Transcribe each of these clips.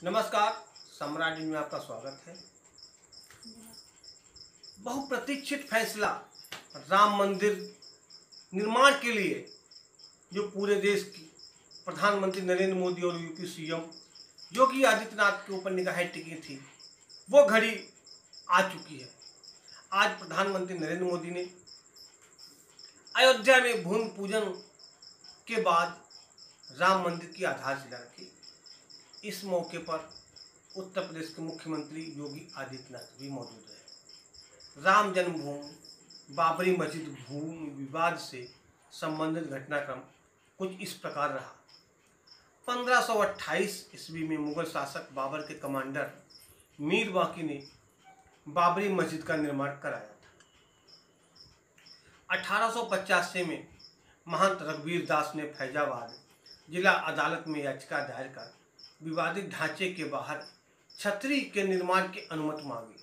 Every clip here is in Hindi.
नमस्कार, सम्राट में आपका स्वागत है। बहुप्रतीक्षित फैसला राम मंदिर निर्माण के लिए जो पूरे देश की प्रधानमंत्री नरेंद्र मोदी और यूपी सीएम योगी आदित्यनाथ के ऊपर निगाहें टिकी थी, वो घड़ी आ चुकी है। आज प्रधानमंत्री नरेंद्र मोदी ने अयोध्या में भूमि पूजन के बाद राम मंदिर की आधारशिला रखी। इस मौके पर उत्तर प्रदेश के मुख्यमंत्री योगी आदित्यनाथ भी मौजूद रहे। राम जन्मभूमि बाबरी मस्जिद भूमि विवाद से संबंधित घटनाक्रम कुछ इस प्रकार रहा। 1528 ईस्वी में मुगल शासक बाबर के कमांडर मीर बाकी ने बाबरी मस्जिद का निर्माण कराया था। 1885 में महंत रघुवीर दास ने फैजाबाद जिला अदालत में याचिका दायर कर विवादित ढांचे के बाहर छतरी के निर्माण की अनुमति मांगी।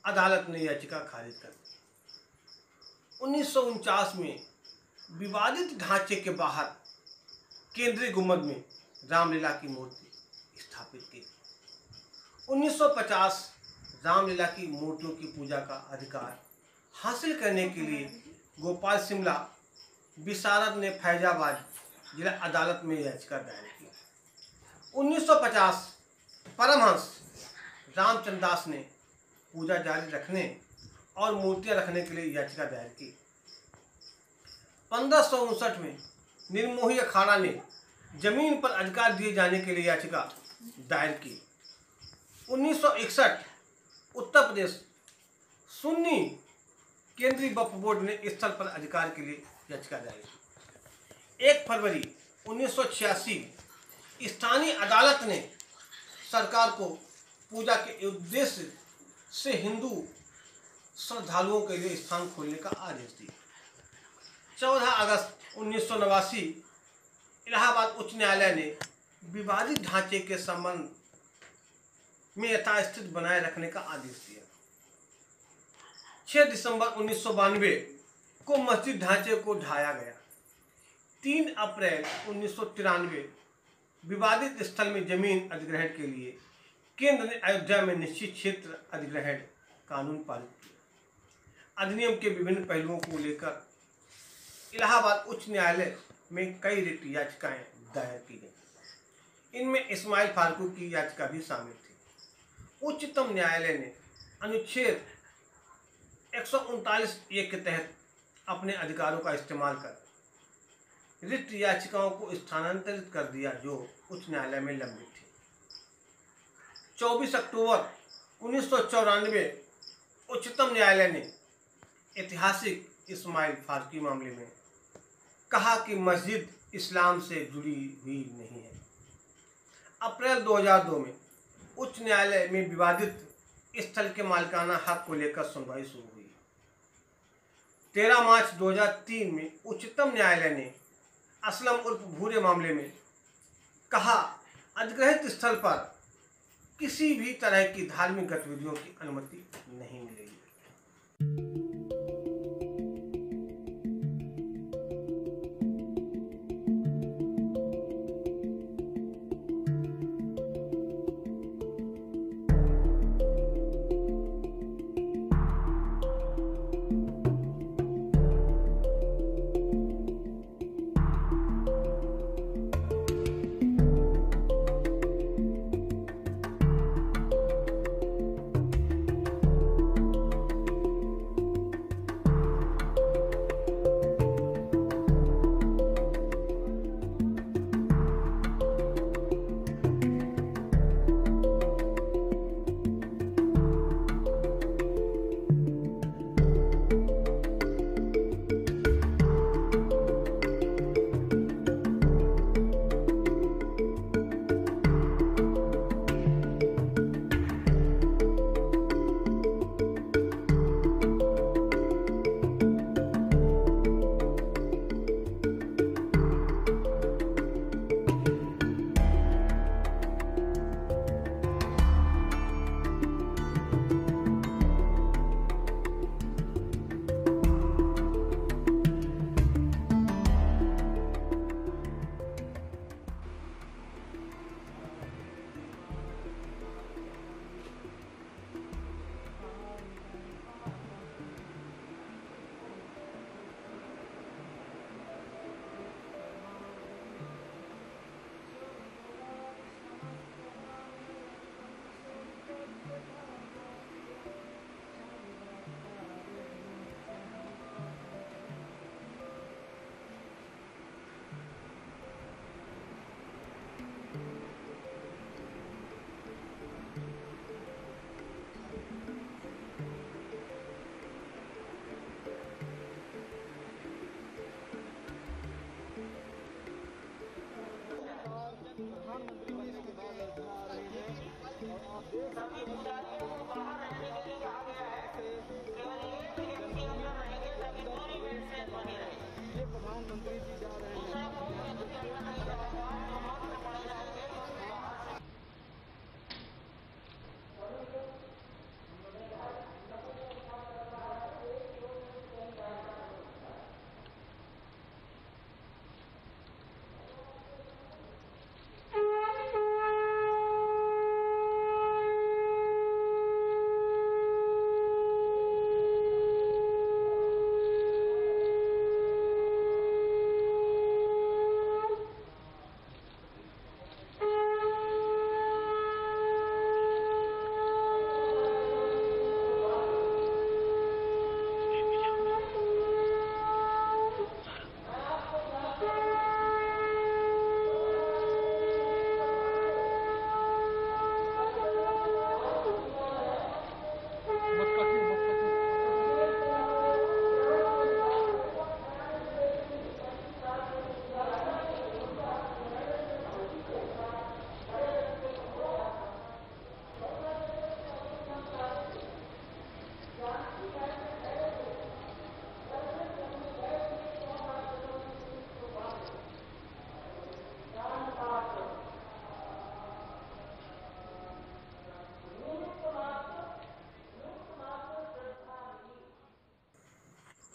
अदालत ने याचिका खारिज कर दी। 1949 में विवादित ढांचे के बाहर केंद्रीय गुंबद में रामलीला की मूर्ति स्थापित की। 1950 रामलीला की मूर्तियों की पूजा का अधिकार हासिल करने के लिए गोपाल सिमला विशारद ने फैजाबाद जिला अदालत में याचिका दायर की। 1950 परमहंस रामचंद्र दास ने पूजा जारी रखने और मूर्तियां रखने के लिए याचिका दायर की। 1559 में निर्मोही अखाड़ा ने जमीन पर अधिकार दिए जाने के लिए याचिका दायर की। 1961 उत्तर प्रदेश सुन्नी केंद्रीय वक्फ बोर्ड ने स्थल पर अधिकार के लिए याचिका दायर की। 1 फरवरी 1986 स्थानीय अदालत ने सरकार को पूजा के उद्देश्य से हिंदू श्रद्धालुओं के लिए स्थान खोलने का आदेश दिया। 14 अगस्त 1989 इलाहाबाद उच्च न्यायालय ने विवादित ढांचे के संबंध में यथास्थिति बनाए रखने का आदेश दिया। 6 दिसंबर 1992 को मस्जिद ढांचे को ढाया गया। 3 अप्रैल 1993 विवादित स्थल में जमीन अधिग्रहण के लिए केंद्र ने अयोध्या में निश्चित क्षेत्र अधिग्रहण कानून पारित किया। अधिनियम के विभिन्न पहलुओं को लेकर इलाहाबाद उच्च न्यायालय में कई रिट याचिकाएं दायर की गई। इनमें इस्माइल फारूकी की याचिका भी शामिल थी। उच्चतम न्यायालय ने अनुच्छेद 139(a) के तहत अपने अधिकारों का इस्तेमाल कर रिट याचिकाओं को स्थानांतरित कर दिया जो उच्च न्यायालय में लंबित थी। 24 अक्टूबर 1994 उच्चतम न्यायालय ने ऐतिहासिक इस्माइल फारूकी मामले में कहा कि मस्जिद इस्लाम से जुड़ी हुई नहीं है। अप्रैल 2002 में उच्च न्यायालय में विवादित स्थल के मालिकाना हक को लेकर सुनवाई शुरू हुई। 13 मार्च 2003 में उच्चतम न्यायालय ने असलम उर्फ भूरे मामले में कहा अधिग्रहित स्थल पर किसी भी तरह की धार्मिक गतिविधियों की अनुमति नहीं मिलेगी।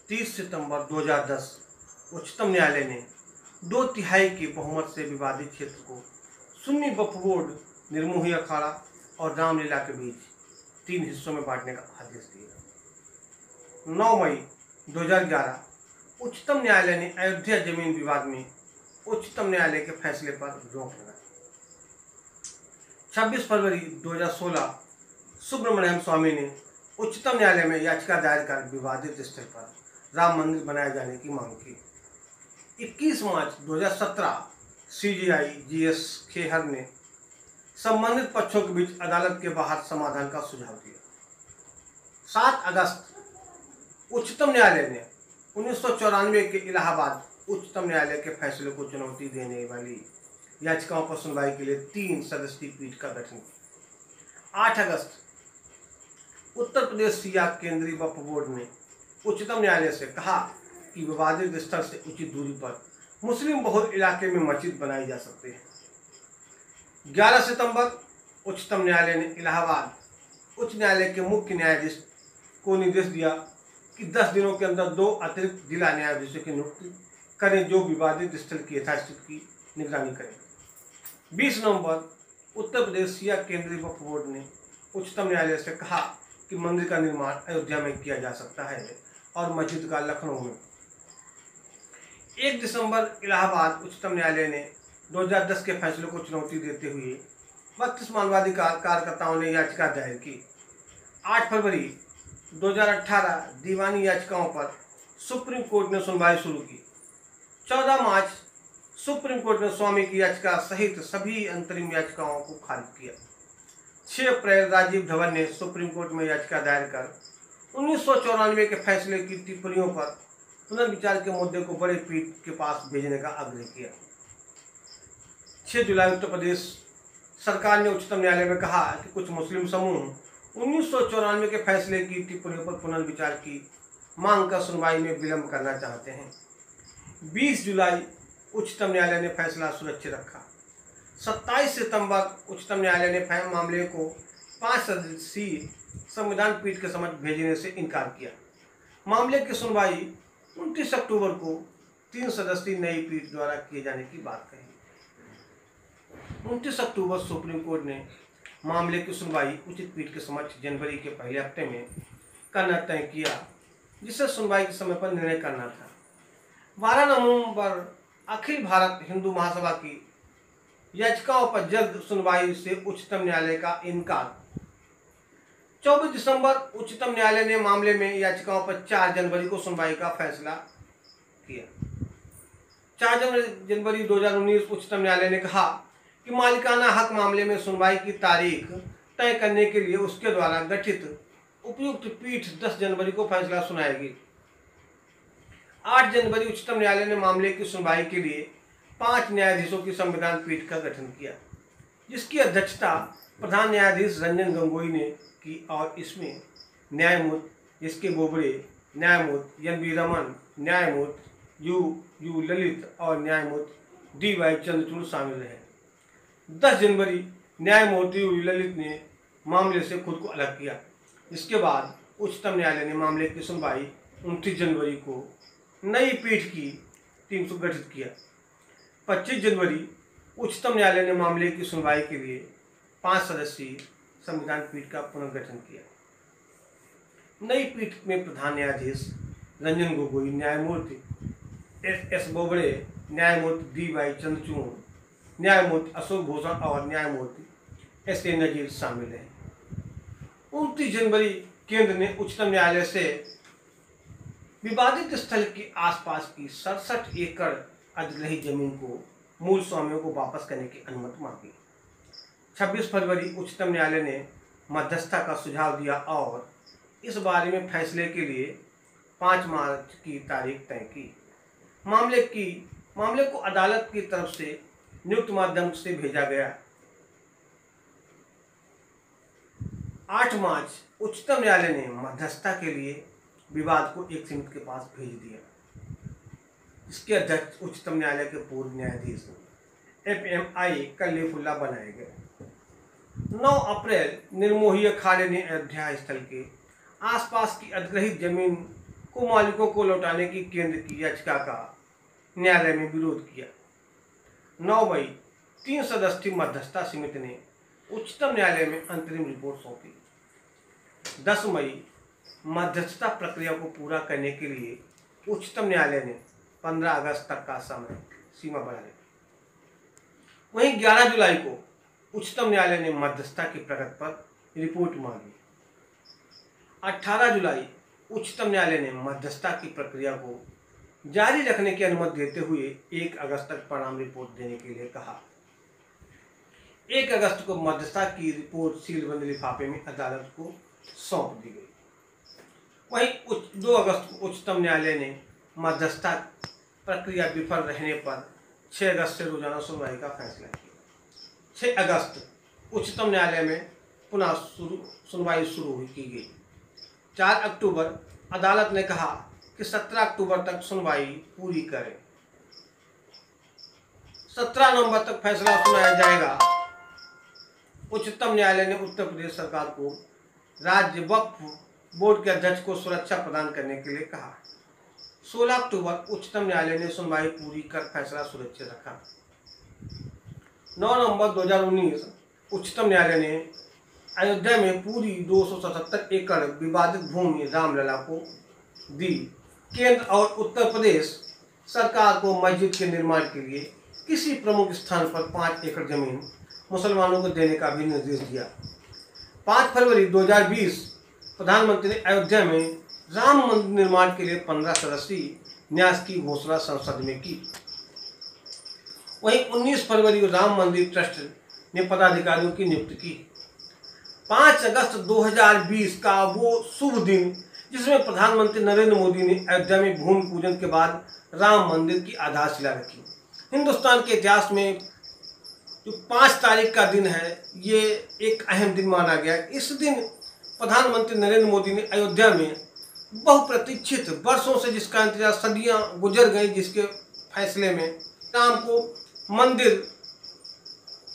30 सितंबर 2010 उच्चतम न्यायालय ने 2/3 के बहुमत से विवादित क्षेत्र को सुन्नी वक्फ बोर्ड, निर्मोही अखाड़ा और रामलीला के बीच 3 हिस्सों में बांटने का आदेश दिया। 9 मई 2011 उच्चतम न्यायालय ने अयोध्या जमीन विवाद में उच्चतम न्यायालय के फैसले पर रोक लगाई। 26 फरवरी 2016 सुब्रमण्यम स्वामी ने उच्चतम न्यायालय में याचिका दायर कर विवादित स्थल पर राम मंदिर बनाए जाने की मांग की। 21 मार्च 2017 CJI GS खेहर ने संबंधित पक्षों के बीच अदालत के बाहर समाधान का सुझाव दिया। 7 अगस्त उच्चतम न्यायालय ने 1994 के इलाहाबाद उच्चतम न्यायालय के फैसले को चुनौती देने वाली याचिकाओं पर सुनवाई के लिए 3 सदस्यीय पीठ का गठन किया। 8 अगस्त उत्तर प्रदेश सिया केंद्रीय वक्फ बोर्ड ने उच्चतम न्यायालय से कहा कि विवादित स्थल से उचित दूरी पर मुस्लिम बहुल इलाके में मस्जिद बनाई जा सकती है। 11 सितंबर उच्चतम न्यायालय ने इलाहाबाद उच्च न्यायालय के मुख्य न्यायाधीश को निर्देश दिया कि 10 दिनों के अंदर 2 अतिरिक्त जिला न्यायाधीशों की नियुक्ति करें जो विवादित स्थल की यथास्थिति की निगरानी करें। 20 नवंबर उत्तर प्रदेश सिया केंद्रीय वक्फ बोर्ड ने उच्चतम न्यायालय से कहा कि मंदिर का निर्माण अयोध्या में किया जा सकता है और मस्जिद का लखनऊ में। 1 दिसंबर इलाहाबाद उच्चतम न्यायालय ने 2010 के फैसले को चुनौती देते हुए 32 मानवादी कार्यकर्ताओं ने याचिका दायर की। 8 फरवरी 2018 दीवानी याचिकाओं पर सुप्रीम कोर्ट ने सुनवाई शुरू की। 14 मार्च सुप्रीम कोर्ट ने स्वामी की याचिका सहित सभी अंतरिम याचिकाओं को खारिज किया। 6 अप्रैल राजीव धवन ने सुप्रीम कोर्ट में याचिका दायर कर 1994 के फैसले की टिप्पणियों पर पुनर्विचार के मुद्दे को बड़े पीठ के पास भेजने का आग्रह किया। 6 जुलाई उत्तर प्रदेश सरकार ने उच्चतम न्यायालय में कहा कि कुछ मुस्लिम समूह 1994 के फैसले की टिप्पणियों पर पुनर्विचार की मांग कर सुनवाई में विलंब करना चाहते हैं। 20 जुलाई उच्चतम न्यायालय ने फैसला सुरक्षित रखा। 27 सितंबर उच्चतम न्यायालय ने मामले को 5 सदस्यीय संविधान पीठ के समक्ष भेजने से इनकार किया। मामले की सुनवाई 29 अक्टूबर को 3 सदस्यीय नई पीठ द्वारा किए जाने की बात कही। 29 अक्टूबर सुप्रीम कोर्ट ने मामले की सुनवाई उचित पीठ के समक्ष जनवरी के पहले हफ्ते में करना तय किया, जिसे सुनवाई के समय पर निर्णय करना था। 12 नवंबर अखिल भारत हिंदू महासभा की याचिकाओं पर जल्द सुनवाई से उच्चतम न्यायालय का इनकार। 24 दिसंबर उच्चतम न्यायालय ने मामले में याचिकाओं पर 4 जनवरी को सुनवाई का फैसला किया। 4 जनवरी 2019 उच्चतम न्यायालय ने कहा कि मालिकाना हक मामले में सुनवाई की तारीख तय करने के लिए उसके द्वारा गठित उपयुक्त पीठ 10 जनवरी को फैसला सुनाएगी। 8 जनवरी उच्चतम न्यायालय ने मामले की सुनवाई के लिए 5 न्यायाधीशों की संविधान पीठ का गठन किया, जिसकी अध्यक्षता प्रधान न्यायाधीश रंजन गोगोई ने की और इसमें न्यायमूर्ति एस.के. बोबड़े, न्यायमूर्ति एन.वी. रमन, न्यायमूर्ति यू ललित और न्यायमूर्ति डी.वाई. चंद्रचूड़ शामिल रहे। 10 जनवरी न्यायमूर्ति यू ललित ने मामले से खुद को अलग किया। इसके बाद उच्चतम न्यायालय ने मामले की सुनवाई 29 जनवरी को नई पीठ की टीम से गठित किया। 25 जनवरी उच्चतम न्यायालय ने मामले की सुनवाई के लिए 5 सदस्यीय संविधान पीठ का पुनर्गठन किया। नई पीठ में प्रधान न्यायाधीश रंजन गोगोई, न्यायमूर्ति एस बोबड़े, न्यायमूर्ति डी.वाई. चंद्रचूड़, न्यायमूर्ति अशोक भूषण और न्यायमूर्ति एस.ए. नजीर शामिल हैं। 29 जनवरी केंद्र ने उच्चतम न्यायालय से विवादित स्थल के आसपास की 67 एकड़ अधिग्रहित जमीन को मूल स्वामियों को वापस करने की अनुमति मांगी। 26 फरवरी उच्चतम न्यायालय ने मध्यस्थता का सुझाव दिया और इस बारे में फैसले के लिए 5 मार्च की तारीख तय की। मामले को अदालत की तरफ से नियुक्त माध्यम से भेजा गया। 8 मार्च उच्चतम न्यायालय ने मध्यस्थता के लिए विवाद को एक समिति के पास भेज दिया। इसके अध्यक्ष उच्चतम न्यायालय के पूर्व न्यायाधीश FMI कलीफुल्ला बनाए गए। 9 अप्रैल निर्मोही अखाड़े ने अयोध्या स्थल के आसपास की अधिग्रहित जमीन को मालिकों को लौटाने की केंद्र की याचिका का न्यायालय में विरोध किया। 9 मई 3 सदस्यीय मध्यस्थता समिति ने उच्चतम न्यायालय में अंतरिम रिपोर्ट सौंपी। 10 मई मध्यस्थता प्रक्रिया को पूरा करने के लिए उच्चतम न्यायालय ने 15 अगस्त तक का समय सीमा बढ़ा दी। वहीं 11 जुलाई को उच्चतम न्यायालय ने मध्यस्थता की प्रगति पर रिपोर्ट मांगी। 18 जुलाई उच्चतम न्यायालय ने मध्यस्थता की प्रक्रिया को जारी रखने की अनुमति देते हुए 1 अगस्त तक परिणाम रिपोर्ट देने के लिए कहा। 1 अगस्त को मध्यस्थता की रिपोर्ट सीलबंद लिफाफे में अदालत को सौंप दी गई। वहीं 2 अगस्त को उच्चतम न्यायालय ने मध्यस्थता प्रक्रिया विफल रहने पर 6 अगस्त से रोजाना सुनवाई का फैसला किया। 6 अगस्त उच्चतम न्यायालय में पुनः सुनवाई शुरू की गई। 4 अक्टूबर अदालत ने कहा कि 17 अक्टूबर तक सुनवाई पूरी करें। 17 नवंबर तक फैसला सुनाया जाएगा। उच्चतम न्यायालय ने उत्तर प्रदेश सरकार को राज्य वक्फ बोर्ड के अध्यक्ष को सुरक्षा प्रदान करने के लिए कहा। 16 अक्टूबर उच्चतम न्यायालय ने सुनवाई पूरी कर फैसला सुरक्षित रखा। 9 नवंबर 2019 उच्चतम न्यायालय ने अयोध्या में पूरी 277 एकड़ विवादित भूमि रामलला को दी। केंद्र और उत्तर प्रदेश सरकार को मस्जिद के निर्माण के लिए किसी प्रमुख स्थान पर 5 एकड़ जमीन मुसलमानों को देने का भी निर्देश दिया। 5 फरवरी 2020 प्रधानमंत्री ने अयोध्या में राम मंदिर निर्माण के लिए 15 सदस्यीय न्यास की घोषणा संसद में की। वहीं 19 फरवरी को राम मंदिर ट्रस्ट ने पदाधिकारियों की नियुक्ति की। 5 अगस्त 2020 का वो शुभ दिन जिसमें प्रधानमंत्री नरेंद्र मोदी ने अयोध्या में भूमि पूजन के बाद राम मंदिर की आधारशिला रखी। हिंदुस्तान के इतिहास में जो 5 तारीख का दिन है ये एक अहम दिन माना गया। इस दिन प्रधानमंत्री नरेंद्र मोदी ने अयोध्या में बहुप्रतीक्षित वर्षों से जिसका इंतजार सदियां गुजर गई, जिसके फैसले में राम को मंदिर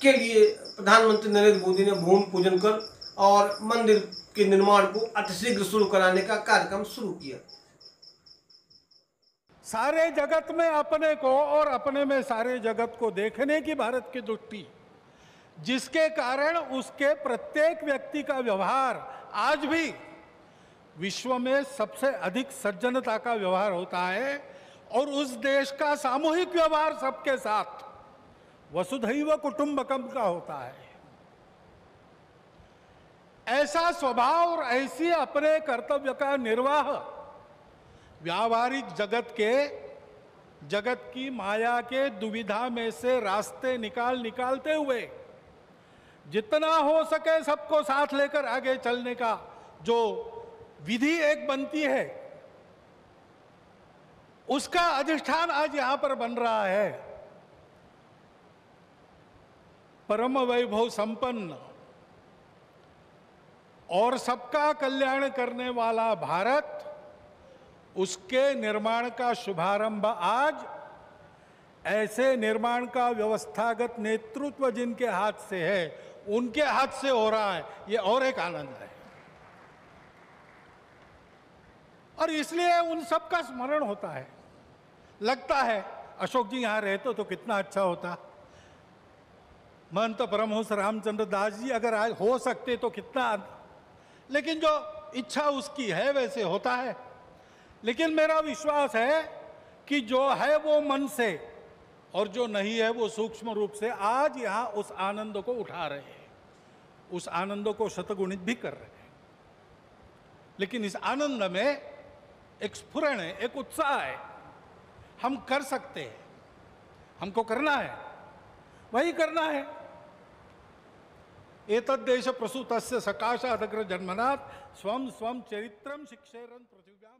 के लिए प्रधानमंत्री नरेंद्र मोदी ने भूमि पूजन कर और मंदिर के निर्माण को अतिशीघ्र शुरू कराने का कार्यक्रम शुरू किया। सारे जगत में अपने को और अपने में सारे जगत को देखने की भारत की दृष्टि, जिसके कारण उसके प्रत्येक व्यक्ति का व्यवहार आज भी विश्व में सबसे अधिक सज्जनता का व्यवहार होता है और उस देश का सामूहिक व्यवहार सबके साथ वसुधैव कुटुंबकम का होता है। ऐसा स्वभाव और ऐसी अपने कर्तव्य का निर्वाह व्यावहारिक जगत की माया के दुविधा में से रास्ते निकालते हुए जितना हो सके सबको साथ लेकर आगे चलने का जो विधि एक बनती है, उसका अधिष्ठान आज यहां पर बन रहा है। परम वैभव संपन्न और सबका कल्याण करने वाला भारत, उसके निर्माण का शुभारंभ आज ऐसे निर्माण का व्यवस्थागत नेतृत्व जिनके हाथ से है उनके हाथ से हो रहा है। ये और एक आनंद है और इसलिए उन सब का स्मरण होता है। लगता है अशोक जी यहां रहते तो कितना अच्छा होता, महंत परमहंस रामचंद्र दास जी अगर आज हो सकते तो कितना, लेकिन जो इच्छा उसकी है वैसे होता है। लेकिन मेरा विश्वास है कि जो है वो मन से और जो नहीं है वो सूक्ष्म रूप से आज यहाँ उस आनंद को उठा रहे हैं, उस आनंद को शतगुणित भी कर रहे हैं। लेकिन इस आनंद में एक स्फुरण है, एक उत्साह है। हम कर सकते हैं, हमको करना है, वही करना है। एतद्देश प्रसूतस्य सकाशादग्र जन्मनात् स्वं स्वं चरित्रं शिक्षेरन् पृथिव्यां।